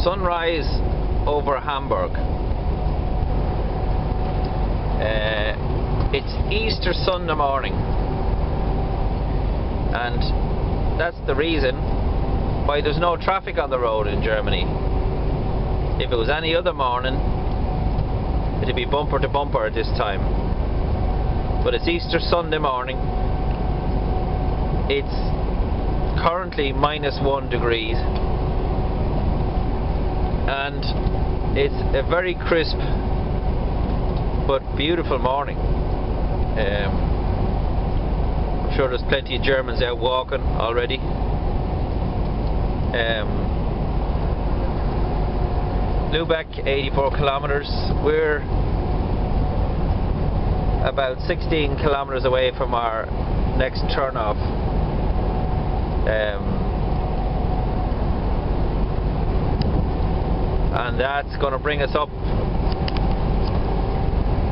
sunrise over Hamburg. It's Easter Sunday morning, and that's the reason why there's no traffic on the road in Germany. If it was any other morning, it'd be bumper to bumper at this time. But it's Easter Sunday morning. It's currently -1 degrees, and it's a very crisp but beautiful morning. I'm sure there's plenty of Germans out walking already. Lübeck, 84 kilometers. We're about 16 kilometers away from our next turn off. And that's going to bring us up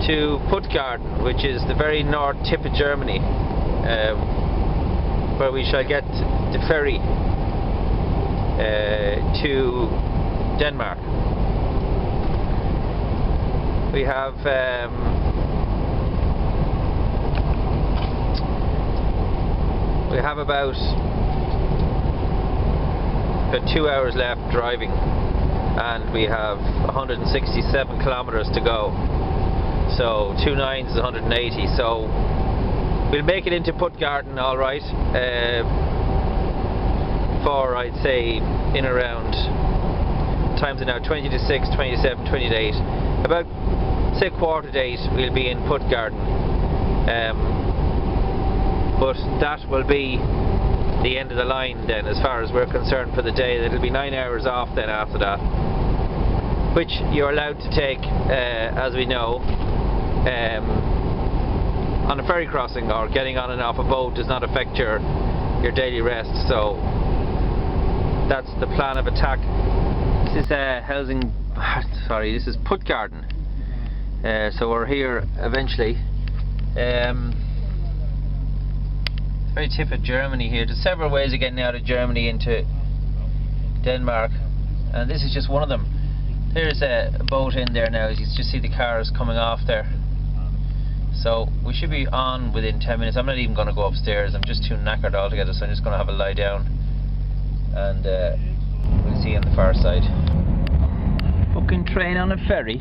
to Puttgarden, which is the very north tip of Germany, where we shall get the ferry to Denmark. We have about 2 hours left driving, and we have 167 kilometers to go. So 2 9s is 180. So we'll make it into Puttgarden all right, for I'd say in around, times are now 20 to 6, 27, 20 to 8. About say 7:45 we'll be in Puttgarden. But that will be the end of the line then, as far as we're concerned, for the day. It'll be 9 hours off then after that, which you're allowed to take, as we know, on a ferry crossing, or getting on and off a boat does not affect your daily rest. So that's the plan of attack. This is this is Puttgarden. So we're here eventually. Very tip of Germany here. There's several ways of getting out of Germany into Denmark, and this is just one of them. There's a boat in there now. You can just see the cars coming off there. So we should be on within 10 minutes. I'm not even going to go upstairs. I'm just too knackered altogether, so I'm just going to have a lie down, and we'll see you on the far side. Fucking train on a ferry.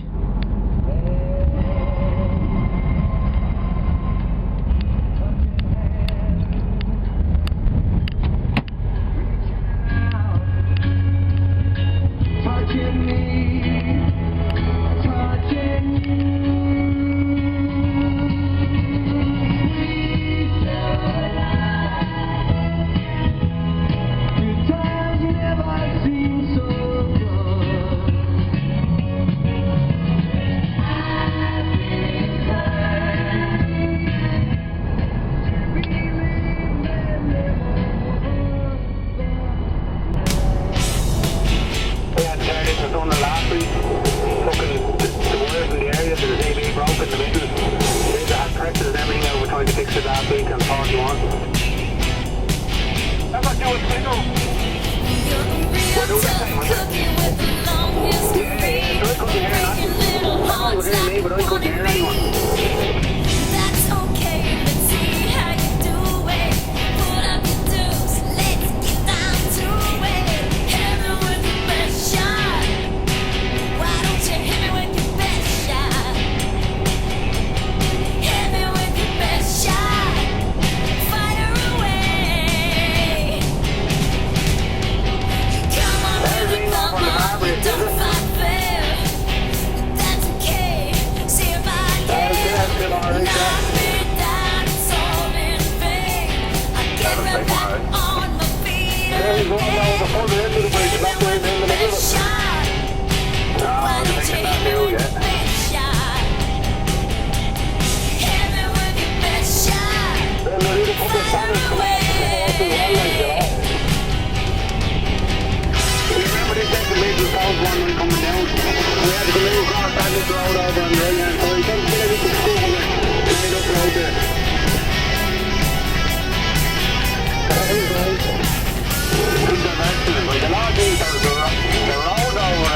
The road over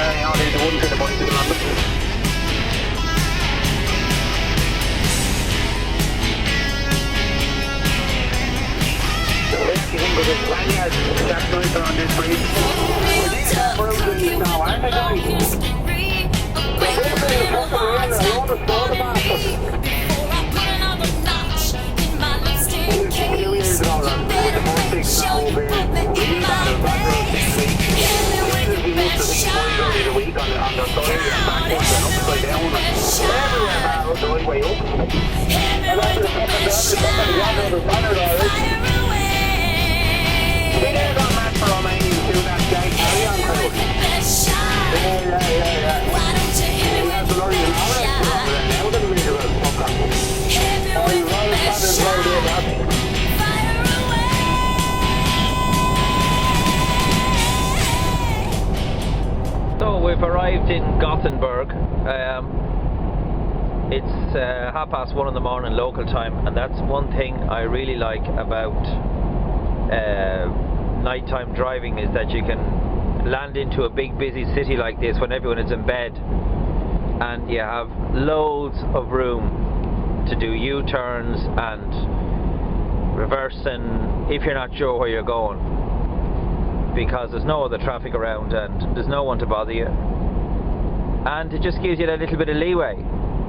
So we've arrived in Gothenburg. It's 1:30 in the morning local time, and that's one thing I really like about nighttime driving, is that you can land into a big busy city like this when everyone is in bed, and you have loads of room to do U-turns and reversing if you're not sure where you're going, because there's no other traffic around and there's no one to bother you, and it just gives you that little bit of leeway,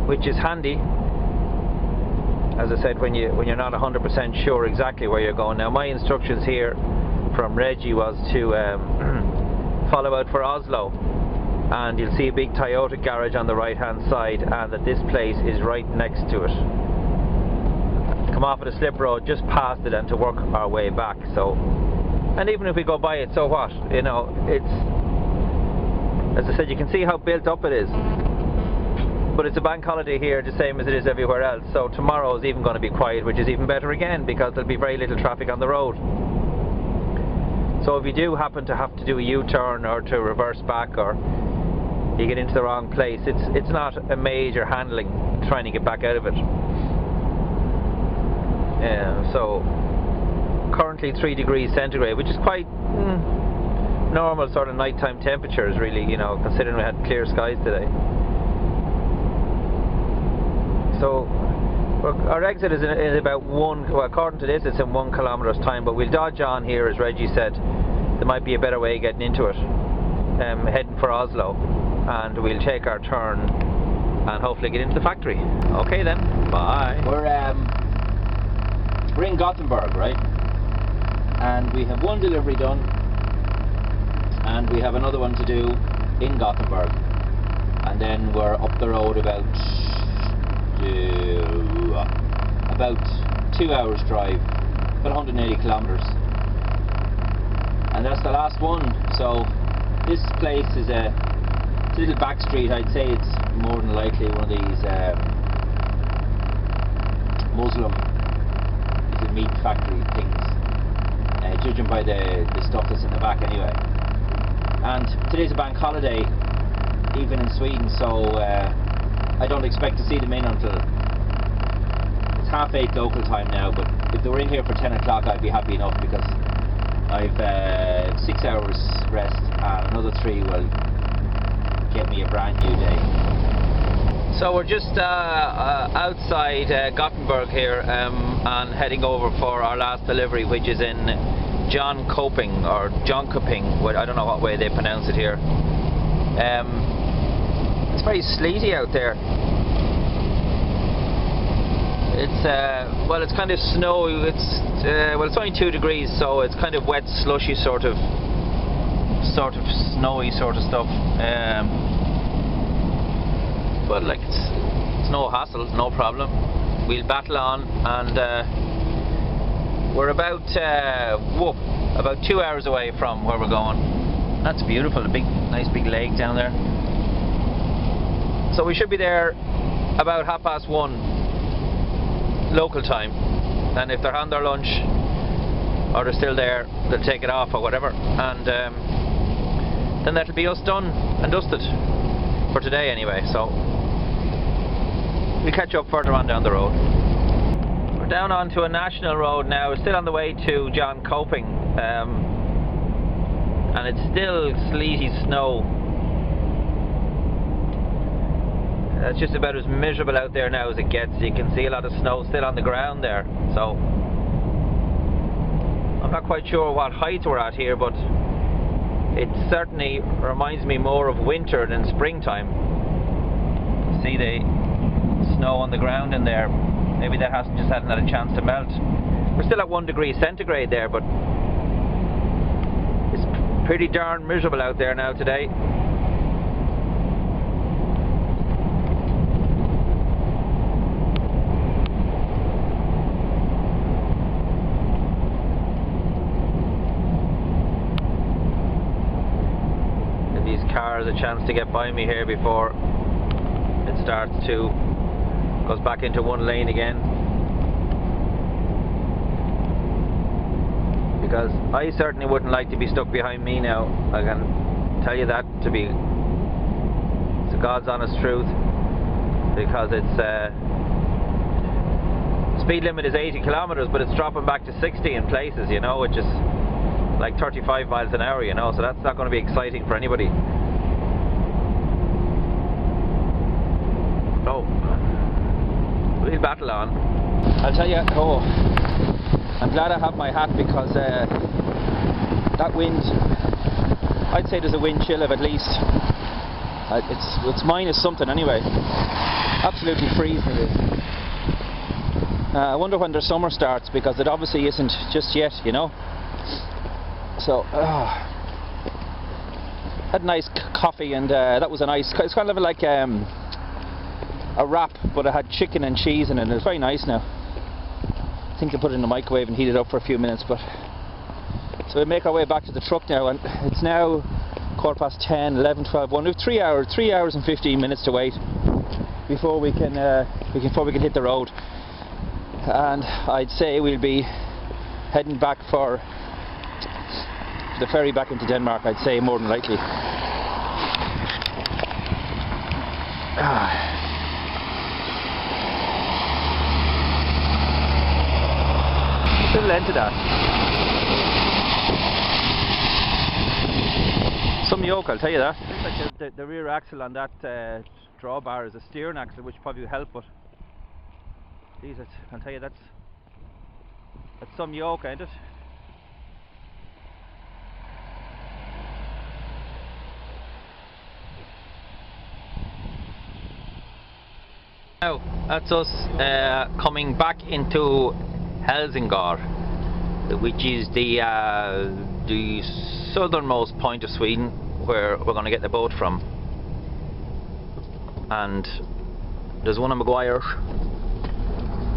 which is handy, as I said, when you're not 100% sure exactly where you're going. Now, my instructions here from Reggie was to follow out for Oslo, and you'll see a big Toyota garage on the right hand side, and that this place is right next to it. Come off of the slip road just past it and to work our way back. So, and even if we go by it, so what? You know, it's, as I said, you can see how built up it is. But it's a bank holiday here, the same as it is everywhere else. So tomorrow is even going to be quiet, which is even better again, because there'll be very little traffic on the road. So if you do happen to have to do a U-turn or to reverse back, or you get into the wrong place, it's not a major handling trying to get back out of it. So currently 3 degrees centigrade, which is quite normal sort of nighttime temperatures, really, you know, considering we had clear skies today. So our exit is in about well, according to this, it's in 1 kilometre's time, but we'll dodge on here, as Reggie said. There might be a better way of getting into it, heading for Oslo, and we'll take our turn and hopefully get into the factory. Okay then, bye. We're in Gothenburg, right? And we have one delivery done, and we have another one to do in Gothenburg, and then we're up the road about 2 hours drive, about 180 kilometers, and that's the last one. So this place is a little back street. I'd say it's more than likely one of these Muslim meat factory things, judging by the stuff that's in the back anyway. And today's a bank holiday even in Sweden, so I don't expect to see them in until it's 8:30 local time now, but if they were in here for 10 o'clock I'd be happy enough, because I've 6 hours rest and another 3 will get me a brand new day. So we're just outside Gothenburg here, and heading over for our last delivery, which is in Jönköping, or Jönköping, I don't know what way they pronounce it here. It's very sleety out there. It's well, it's kind of snowy. Well, it's only 2 degrees, so it's kind of wet, slushy sort of snowy sort of stuff. But like it's no hassle, no problem. We'll battle on, and we're about 2 hours away from where we're going. That's beautiful, a nice big lake down there. So we should be there about 1:30 local time, and if they're on their lunch or they're still there, they'll take it off or whatever, and then that'll be us done and dusted for today anyway. So we'll catch up further on down the road. We're down onto a national road now. We're still on the way to Jönköping, and it's still sleety snow. It's just about as miserable out there now as it gets. You can see a lot of snow still on the ground there. So I'm not quite sure what height we're at here, but it certainly reminds me more of winter than springtime. See the snow on the ground in there. Maybe that hasn't had a chance to melt. We're still at 1 degree centigrade there, but it's pretty darn miserable out there now today. Give these cars a chance to get by me here before it goes back into one lane again. Because I certainly wouldn't like to be stuck behind me now. I can tell you that it's a God's honest truth, because it's speed limit is 80 kilometers, but it's dropping back to 60 in places, you know, which is like 35 miles an hour, you know, so that's not going to be exciting for anybody. Oh, real battle on. I'll tell you, I'm glad I have my hat, because that wind, I'd say there's a wind chill of at least, it's minus something anyway. Absolutely freezing it is. I wonder when their summer starts, because it obviously isn't just yet, you know. So, had a nice coffee, and that was a nice, it's kind of like a wrap, but it had chicken and cheese in it, and it was very nice now. I think they put it in the microwave and heat it up for a few minutes, but so we make our way back to the truck now, and it's now 10:15, 11, 12, 1. We have 3 hours and 15 minutes to wait before we can hit the road, and I'd say we'll be heading back for the ferry back into Denmark. I'd say more than likely. Little end to that. Some yoke, I'll tell you that. Looks like the rear axle on that drawbar is a steering axle, which probably will help, but Jesus, I'll tell you, that's some yoke, ain't it? Now, that's us coming back into Helsingor, which is the southernmost point of Sweden, where we're going to get the boat from. And there's one of Maguire's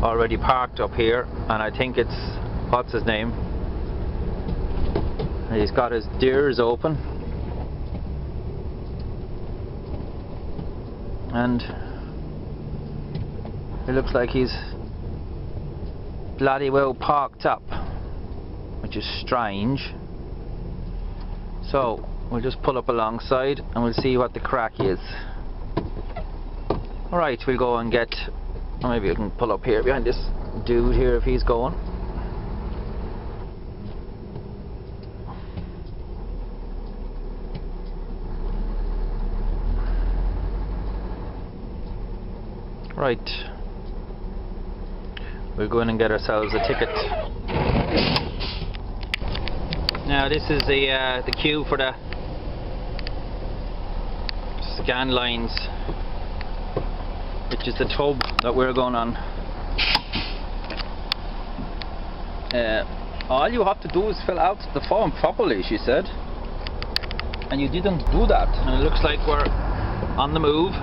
already parked up here, and I think it's, what's his name? He's got his doors open, and it looks like he's bloody well parked up, which is strange. So we'll just pull up alongside and we'll see what the crack is. Alright, we'll go and get, or maybe I can pull up here behind this dude here if he's going. Right, we'll go in and get ourselves a ticket. Now this is the queue for the scan lines, which is the tub that we're going on. All you have to do is fill out the form properly, she said, and you didn't do that, and it looks like we're on the move.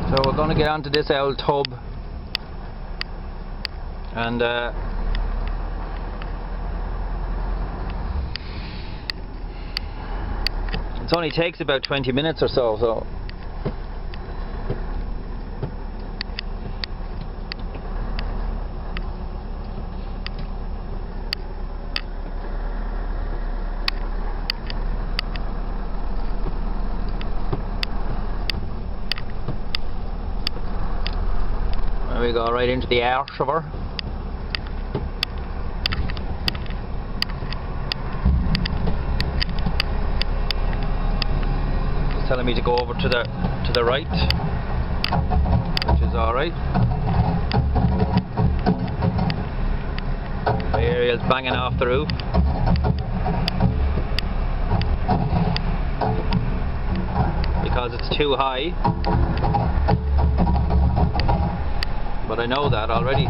So we're going to get onto this old tub, and it only takes about 20 minutes or so. we go, right into the arse of her. It's telling me to go over to the right, which is alright. My aerial's banging off the roof. Because it's too high. But I know that already.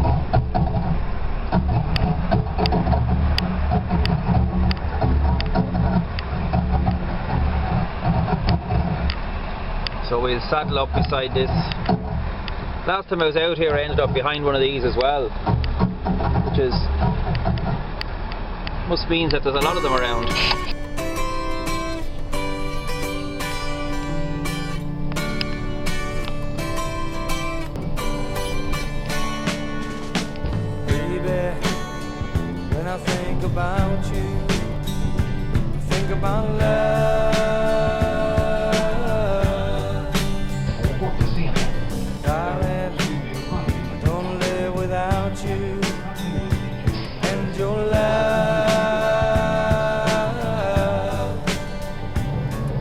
So we'll saddle up beside this. Last time I was out here I ended up behind one of these as well, which is must means that there's a lot of them around. Baby, when I think about you, I think about love. Darling, I don't live without you and your love.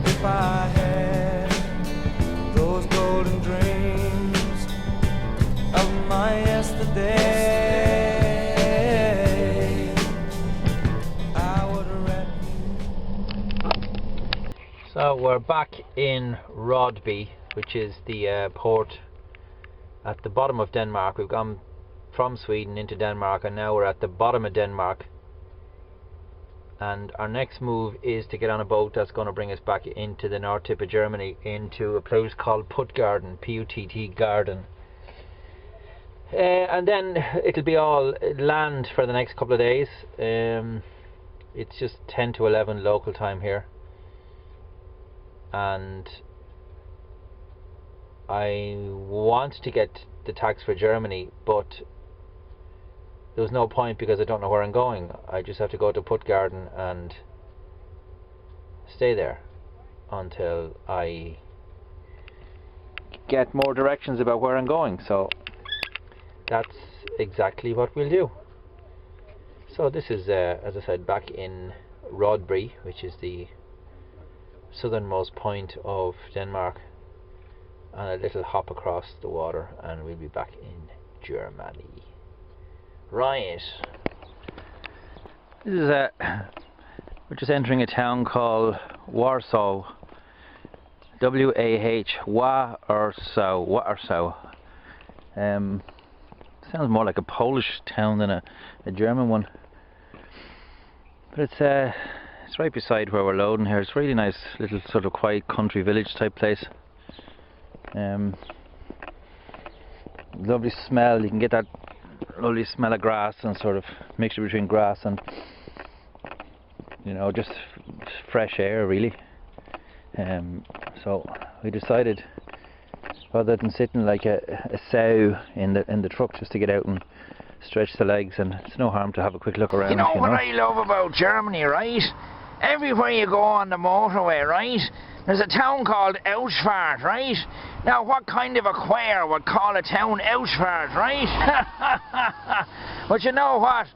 If I had those golden dreams of my yesterday, I would let you. So we're back in Rodby, which is the port at the bottom of Denmark. We've gone from Sweden into Denmark and now we're at the bottom of Denmark, and our next move is to get on a boat that's going to bring us back into the north tip of Germany, into a place called Puttgarden, P-U-T-T Garden, and then it'll be all land for the next couple of days. It's just 10 to 11 local time here, and I want to get the tax for Germany, but there's no point because I don't know where I'm going. I just have to go to Puttgarden and stay there until I get more directions about where I'm going. So that's exactly what we'll do. So this is, as I said, back in Rodby, which is the southernmost point of Denmark, and a little hop across the water and we'll be back in Germany. Right, this is we're just entering a town called Warsaw, W-A-H, Warsaw. Sounds more like a Polish town than a German one, but it's right beside where we're loading here. It's a really nice little sort of quiet country village type place. Lovely smell. You can get that lovely smell of grass and sort of mixture between grass and, you know, just fresh air really. So we decided, rather than sitting like a sow in the truck, just to get out and stretch the legs, and it's no harm to have a quick look around. You know what I love about Germany, right? Everywhere you go on the motorway, right, there's a town called Antwerp, right? Now, what kind of a queer would call a town Antwerp, right? But you know what?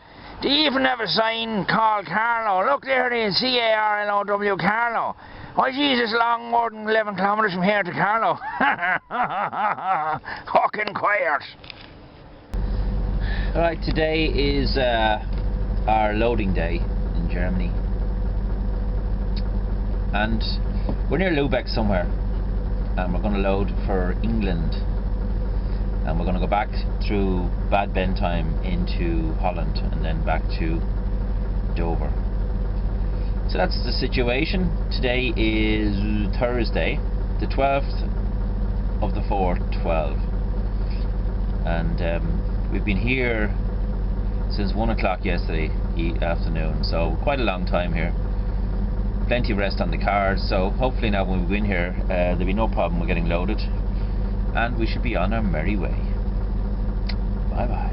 They even have a sign called Carlo. Look there, it is C-A-R-L-O-W, Carlo. Why, Jesus, long more than 11 kilometres from here to Carlo. Fucking quiet. Alright, today is our loading day in Germany. And we're near Lübeck somewhere, and we're going to load for England, and we're going to go back through Bad Bentheim into Holland and then back to Dover. So that's the situation. Today is Thursday, the 12th of the 4th, 12, and we've been here since 1 o'clock yesterday afternoon, so quite a long time here. Plenty of rest on the cars, so hopefully now when we win here there'll be no problem with getting loaded, and we should be on our merry way. Bye bye.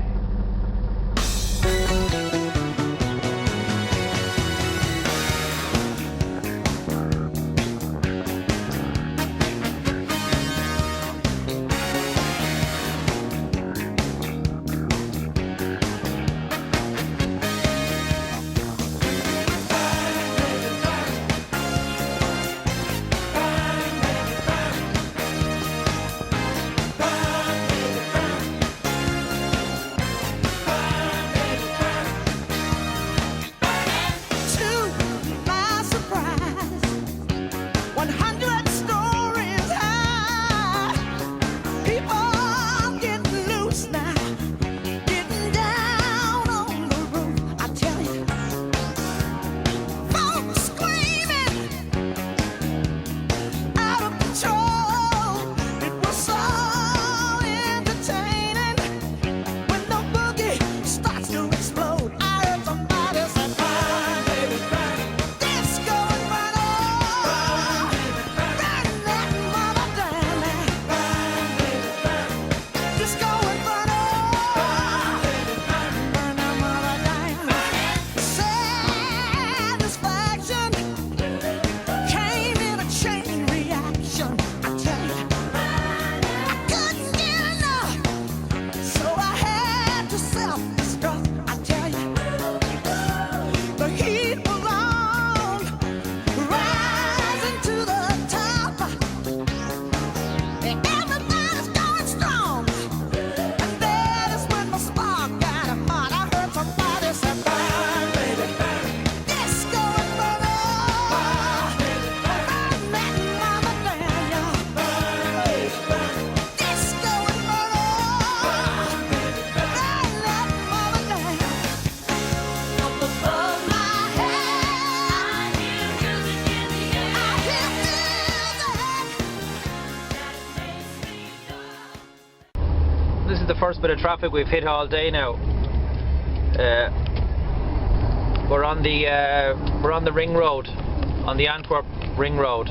first bit of traffic we've hit all day now. We're on the ring road, on the Antwerp ring road,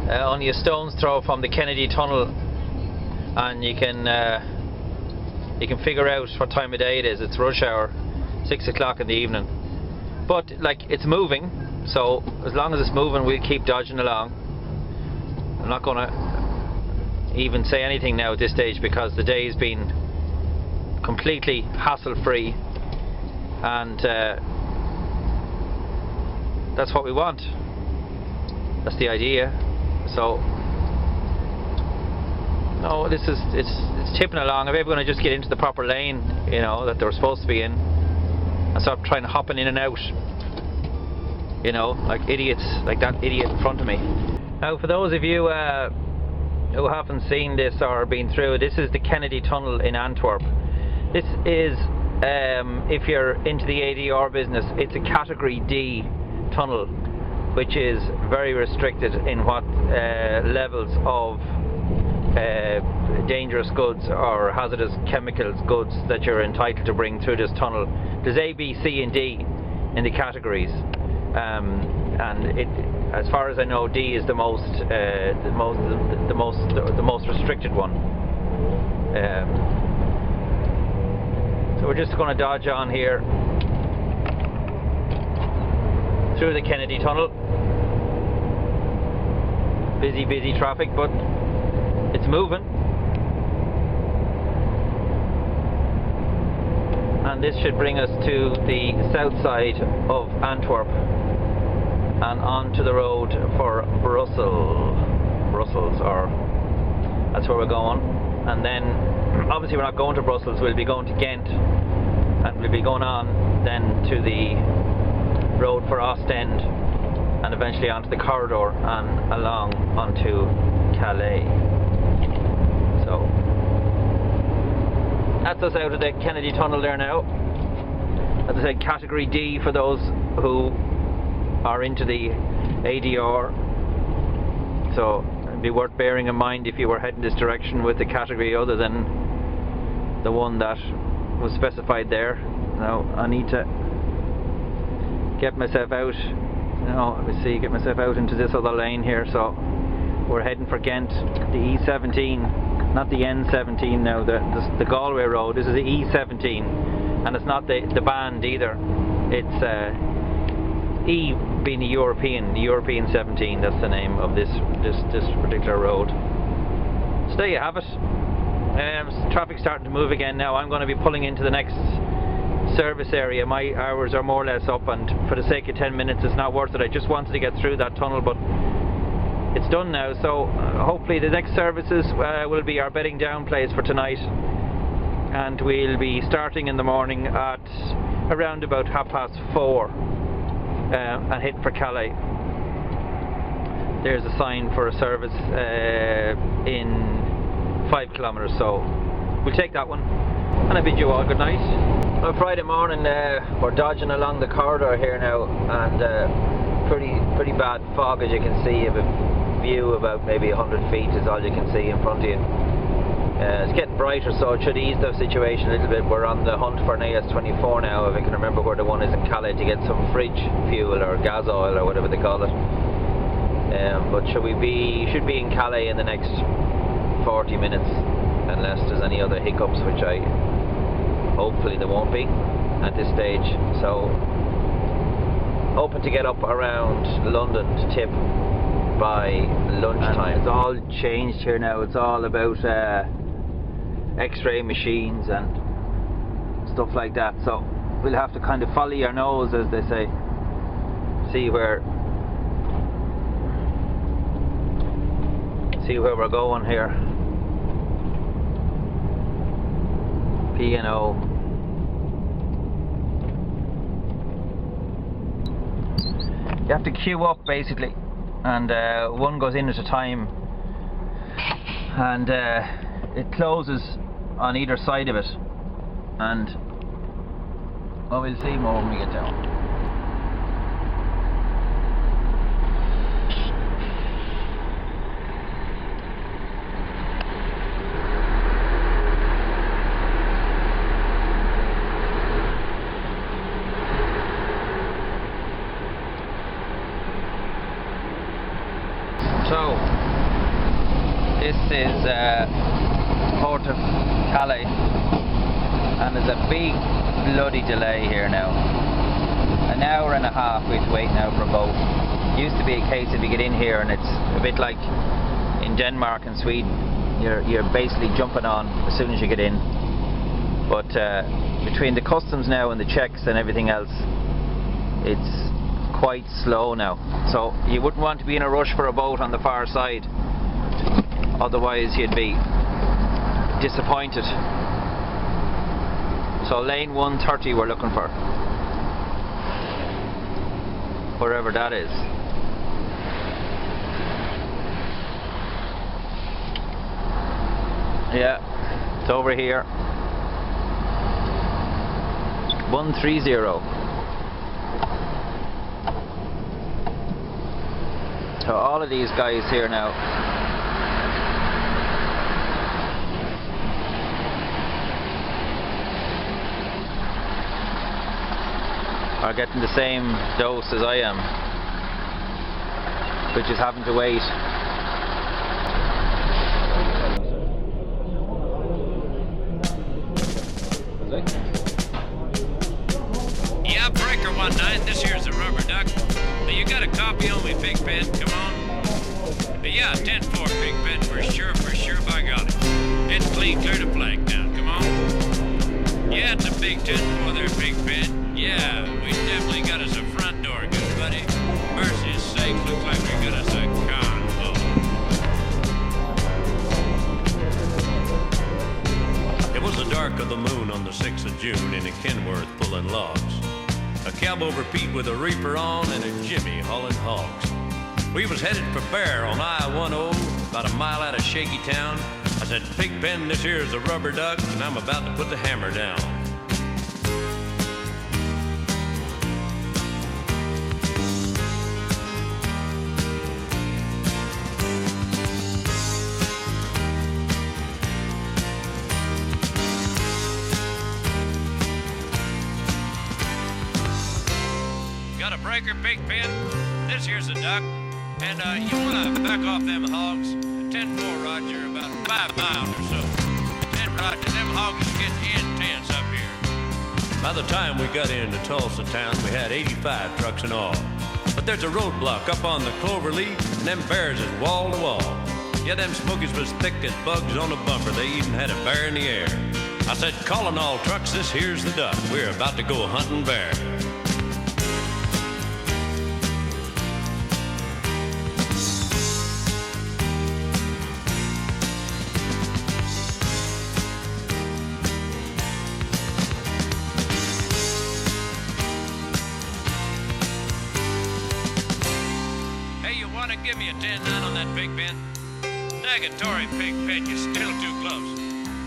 only a stone's throw from the Kennedy Tunnel, and you can figure out what time of day it is. It's rush hour, 6 o'clock in the evening. But like, it's moving, so as long as it's moving, we'll keep dodging along. I'm not going to even say anything now at this stage because the day's been completely hassle-free, and that's what we want. That's the idea. So no, it's tipping along. If everyone would just get into the proper lane, you know, that they were supposed to be in, and stop trying to hopping in and out, you know, like idiots, like that idiot in front of me. Now, for those of you who haven't seen this or been through, this is the Kennedy Tunnel in Antwerp. This is, if you're into the ADR business, it's a category D tunnel, which is very restricted in what levels of dangerous goods or hazardous chemicals goods that you're entitled to bring through this tunnel. There's A, B, C and D in the categories, and it, as far as I know, D is the most restricted one. So we're just going to dodge on here through the Kennedy Tunnel. Busy traffic, but it's moving. And this should bring us to the south side of Antwerp and onto the road for Brussels, or that's where we're going. And then obviously we're not going to Brussels, we'll be going to Ghent, and we'll be going on then to the road for Ostend, and eventually onto the corridor and along onto Calais. So that's us out of the Kennedy Tunnel there now. As I said, category D for those who are into the ADR. So it'd be worth bearing in mind if you were heading this direction with a category other than the one that was specified there. Now I need to get myself out, let me see, get myself out into this other lane here. So we're heading for Ghent, the E17, not the N17 now, the Galway road. This is the E17, and it's not the band either. It's E being the European 17, that's the name of this particular road. So there you have it. Traffic's starting to move again now. I'm going to be pulling into the next service area. My hours are more or less up, and for the sake of 10 minutes it's not worth it. I just wanted to get through that tunnel, but it's done now. So hopefully the next services will be our bedding down place for tonight, and we'll be starting in the morning at around about 4:30 and heading for Calais. There's a sign for a service in 5 kilometres, so we'll take that one, and I bid you all good night. On Friday morning we're dodging along the corridor here now, and pretty bad fog, as you can see. Of a view about maybe 100 feet is all you can see in front of you. It's getting brighter, so it should ease the situation a little bit. We're on the hunt for an AS24 now, if I can remember where the one is in Calais, to get some fridge fuel or gas oil or whatever they call it. But should be in Calais in the next 40 minutes, unless there's any other hiccups, which hopefully there won't be at this stage. So hoping to get up around London to tip by lunchtime. It's all changed here now. It's all about X-ray machines and stuff like that. So we'll have to kind of follow your nose, as they say. See where we're going here. P&O. You have to queue up basically, and one goes in at a time, and it closes on either side of it, and well, we'll see more when we get down. So, this is Port of Calais, and there's a big bloody delay here now. An hour and a half we have to wait now for a boat. Used to be a case if you get in here, and it's a bit like in Denmark and Sweden, you're basically jumping on as soon as you get in. But between the customs now and the checks and everything else, it's quite slow now. So you wouldn't want to be in a rush for a boat on the far side, otherwise you'd be disappointed. So lane 130 we're looking for, wherever that is. Yeah, it's over here. 130. So all of these guys here now are getting the same dose as I am, which is having to wait. Yeah, breaker 19, this here's the rubber duck. You got a copy on me, Pigpen, come on. Yeah, 10-4, Pigpen, for sure, by golly. It's clean, clear to flag now, come on. Yeah, it's a big 10-4 there, Pigpen. Yeah, we definitely got us a front door, good buddy. Mercy's sake, looks like we got us a convo. It was the dark of the moon on the 6th of June in a Kenworth pulling logs. A cab over Pete with a reaper on and a Jimmy hauling hogs. We was headed for Bear on I-10, about a mile out of Shaky Town. I said, Pigpen, this here's a rubber duck, and I'm about to put the hammer down. Got a breaker, Pigpen? This here's a duck. And you want to back off them hogs? 10-4, Roger, about 5 miles or so. 10, Roger, them hogs is getting intense up here. By the time we got into Tulsa town, we had 85 trucks in all. But there's a roadblock up on the clover leaf, and them bears is wall to wall. Yeah, them smokies was thick as bugs on a bumper. They even had a bear in the air. I said, calling all trucks, this here's the duck. We're about to go hunting bear. Give me a 10-9 on that Pigpen. Negatory, Pigpen, you're still too close.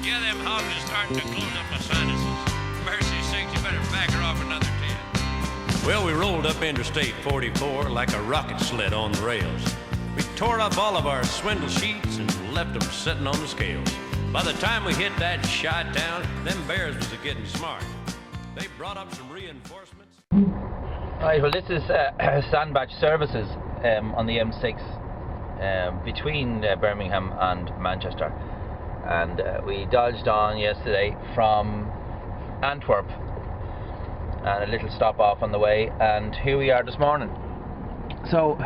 Yeah, them hogs are starting to close up my sinuses. Mercy's sakes, you better back her off another 10. Well, we rolled up Interstate 44 like a rocket sled on the rails. We tore up all of our swindle sheets and left them sitting on the scales. By the time we hit that shy town, them bears was getting smart. They brought up some reinforcements. Right, well this is Sandbach Services on the M6 between Birmingham and Manchester, and we dodged on yesterday from Antwerp and a little stop off on the way, and here we are this morning. So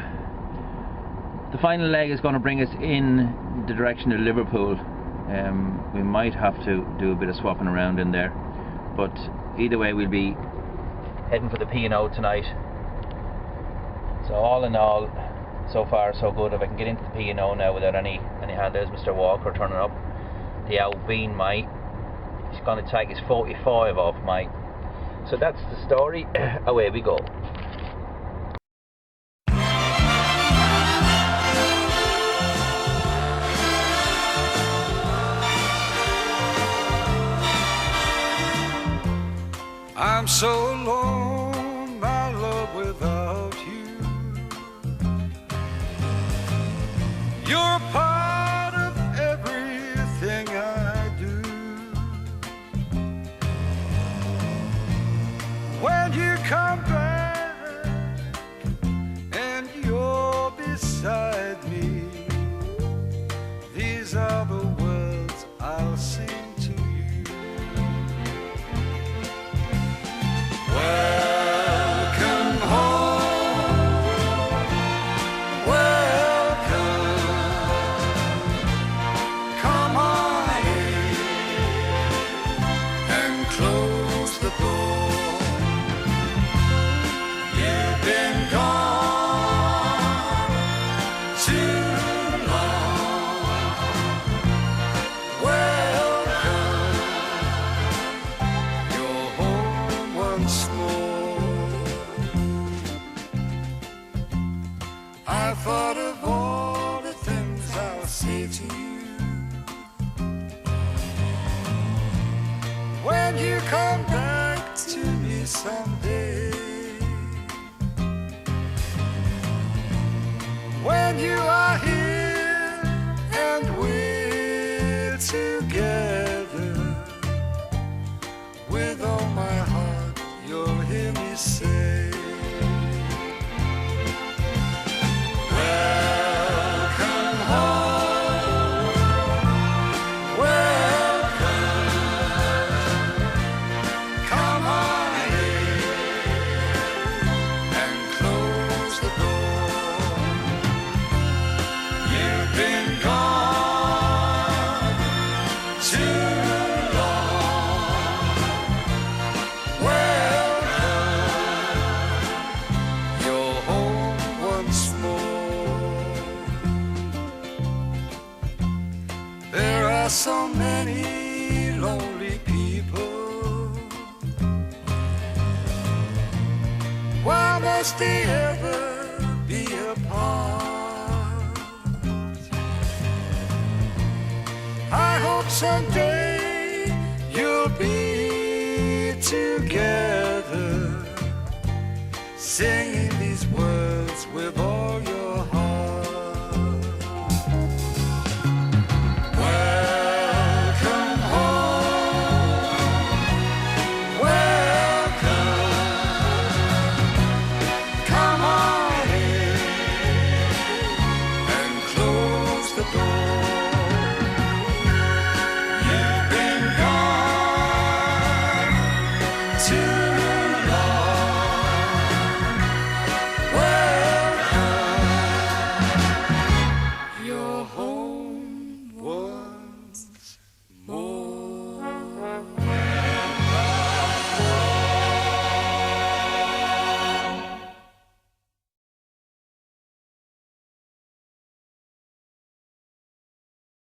the final leg is going to bring us in the direction of Liverpool. We might have to do a bit of swapping around in there, but either way we'll be heading for the P&O tonight. So all in all, so far so good. If I can get into the P&O now without any hand, there's Mr. Walker turning up. The Albine mate. He's going to take his 45 off mate. So that's the story. Away we go. I'm so alone, my love, without you. You're a part of everything I do. When you come back and you're beside me, I thought of all the things I'll say to you when you come back to me someday. When you are here and we're together, with all my heart you'll hear me say, welcome home, welcome, come on in and close the door. You've been gone too long. Welcome, you're home once more. There are so many lonely people. Why must they ever be apart? I hope someday you'll be together, singing these words with all your